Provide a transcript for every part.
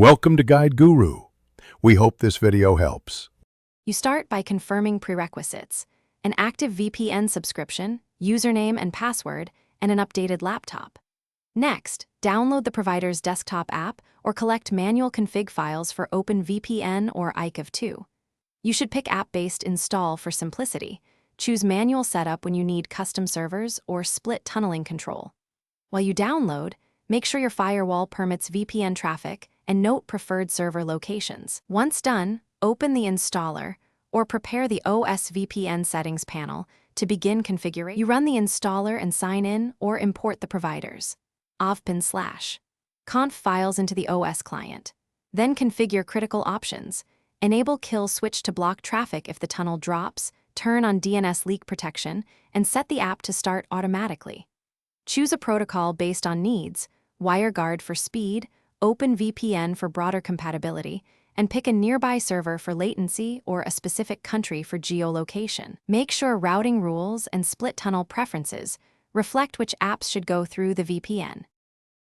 Welcome to Guide Guru. We hope this video helps. You start by confirming prerequisites: an active VPN subscription, username and password, and an updated laptop. Next, download the provider's desktop app or collect manual config files for OpenVPN or IKEV2. You should pick app-based install for simplicity. Choose manual setup when you need custom servers or split tunneling control. While you download, make sure your firewall permits VPN traffic and note preferred server locations. Once done, open the installer or prepare the OS VPN settings panel to begin configuring. You run the installer and sign in or import the providers avpin/conf files into the OS client. Then configure critical options. Enable kill switch to block traffic if the tunnel drops, turn on DNS leak protection, and set the app to start automatically. Choose a protocol based on needs: WireGuard for speed, OpenVPN for broader compatibility, and pick a nearby server for latency or a specific country for geolocation. Make sure routing rules and split tunnel preferences reflect which apps should go through the VPN.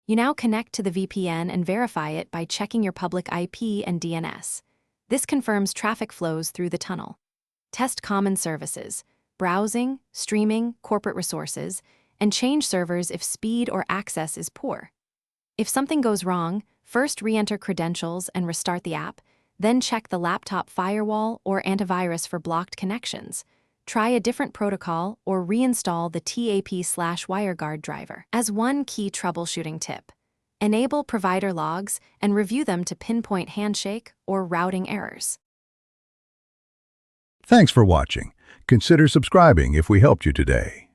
You now connect to the VPN and verify it by checking your public IP and DNS. This confirms traffic flows through the tunnel. Test common services: browsing, streaming, corporate resources, and change servers if speed or access is poor. If something goes wrong, first re-enter credentials and restart the app, then check the laptop firewall or antivirus for blocked connections. Try a different protocol or reinstall the TAP/WireGuard driver. As one key troubleshooting tip, enable provider logs and review them to pinpoint handshake or routing errors. Thanks for watching. Consider subscribing if we helped you today.